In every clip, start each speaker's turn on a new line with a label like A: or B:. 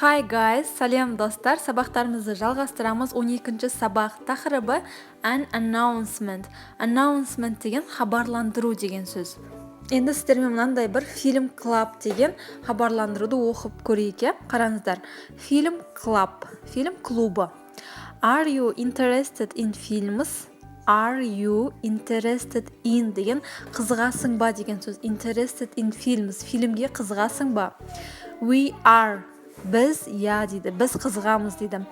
A: Hi guys, салем достар. Сабақтарымызды жалғастырамыз. 12-ші сабақ тақырыбы an announcement. Announcement деген хабарландыру деген сөз. Енді сіздермен мынандай бір фильм клаб деген хабарландыруды оқып көрейік, иә? Қараңыздар. Фильм клаб, фильм клубы. Are you interested in films? Are you interested in деген қызығасың ба деген сөз. Interested in films, фильмге қызығасың ба? We are, біз, я дейді, біз қызығамыз дейді.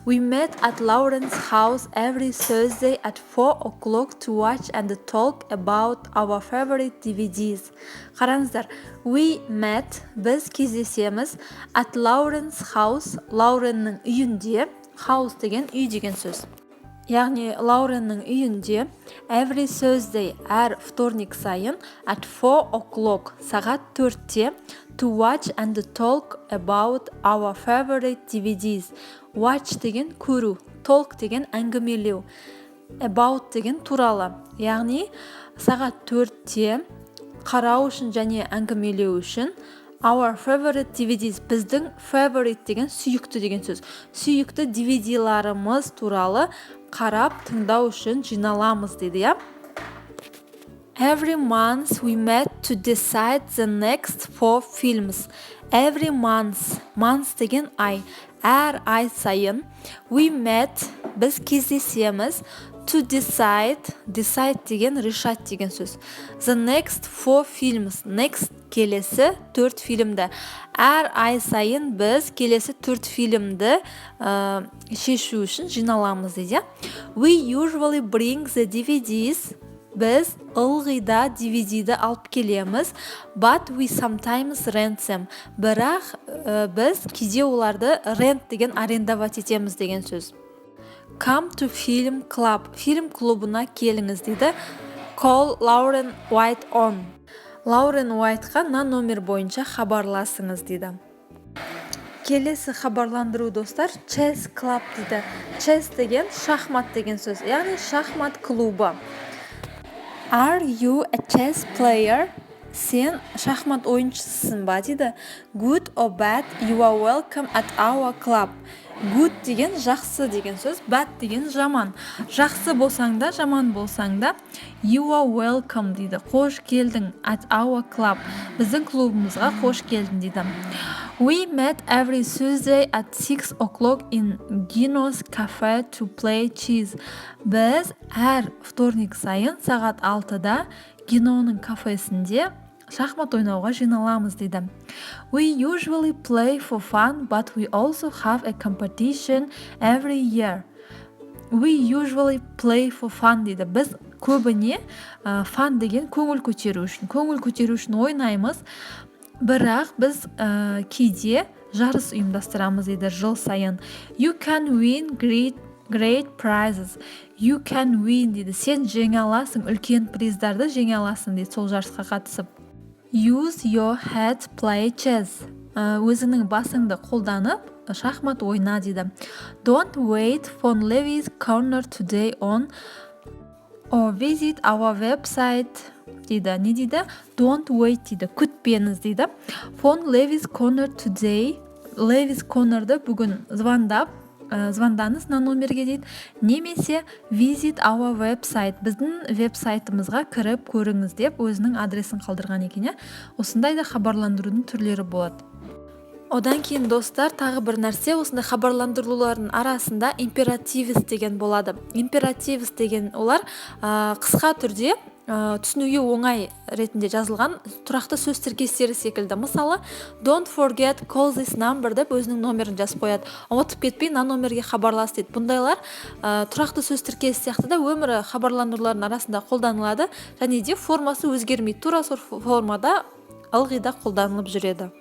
A: We met at Lauren's house every Thursday at 4 o'clock to watch and talk about our favorite DVDs. Қараңыздар, we met, біз кездесеміз, at Lauren's house, Лауреннің үйінде, house деген үй деген сөз. Яғни Лауреннің үйінде every Thursday, әр вторник сайын at 4 o'clock, сағат 4-те to watch and talk about our favorite DVDs. Watch деген көру, talk деген әңгімелеу, about деген туралы. Яғни сағат 4-те қарау үшін және әңгімелеу үшін our favorite DVDs, біздің favorite деген сүйікті деген сөз. Сүйікті DVD-ларымыз туралы қарап тыңдау үшін жиналамыз дейді, я? Every month we met to decide the next 4 films. Every month, month деген ай. Әр ай сайын we met, біз кездесеміз, to decide деген решать деген сөз. The next 4 films, next келесі 4 фильмді. Әр ай сайын біз келесі 4 фильмді шешу үшін жиналамыз дейді. We usually bring the DVDs, біз ылғида DVD-ді алып келеміз, but we sometimes rent them. Бірақ біз кейде оларды rent деген арендовать етеміз деген сөз. Come to film club, фильм клубына келіңіз дейді. Call Lauren White on. Лаурен Уайтқа номер бойынша хабарласыңыз дейді. Келесі хабарландыру достар, chess club дейді. Chess деген шахмат деген сөз, яғни шахмат клубы. Are you a chess player? Сен шахмат ойыншысың ба дейді. Good or bad, you are welcome at our club. Good деген жақсы деген сөз, bad деген жаман. Жақсы болсаң да, жаман болсаң да, you are welcome дейді. Қош келдің at our club. Біздің клубымызға қош келдің дейді. We met every Tuesday at 6 o'clock in Gino's cafe to play chess. Біз әр вторник сайын сағат 6-да Гиноның кафесінде шахмат ойнауға жиналамыз дейді. We usually play for fun, but we also have a competition every year. We usually play for fun дейді. Біз көбіне fun деген көңіл көтеру үшін ойнаймыз. Бірақ біз кейде жарыс ұйымдастырамыз дейді жыл сайын. You can win great prizes. You can win дейді. Сен жеңе аласың, үлкен приздарды жеңе аласың дейді сол жарысқа қатысып. Use your head, play chess. Өзіңнің басыңды қолданып, шахмат ойна дейді. Don't wait for Levi's corner today on or visit our website дейді. Не дейді? Don't wait дейді. Күтпеңіз дейді. For Levi's corner today. Levi's corner'ды бүгін звондаңыз на номерге дейді. Немесе visit our website, біздің веб-сайтымызға кіріп көріңіз деп өзінің адресін қалдырған екен. Осындай да хабарландырудың түрлері болады. Одан кейін достар, тағы бір нәрсе, осындай хабарландырулардың арасында императивіс деген болады. Императивіс деген олар қысқа түрде түсінуге оңай ретінде жазылған тұрақты сөз тіркестері секілді. Мысалы, don't forget call this number деп өзінің номерін жазып қояды. Ұмытып кетпей, мына номерге хабарлас дейді. Бұндайлар тұрақты сөз тіркесі сияқты да өмірі хабарландырулардың арасында қолданылады, және де формасы өзгермейді. Тура сол формада ылғи да қолданылып жүреді.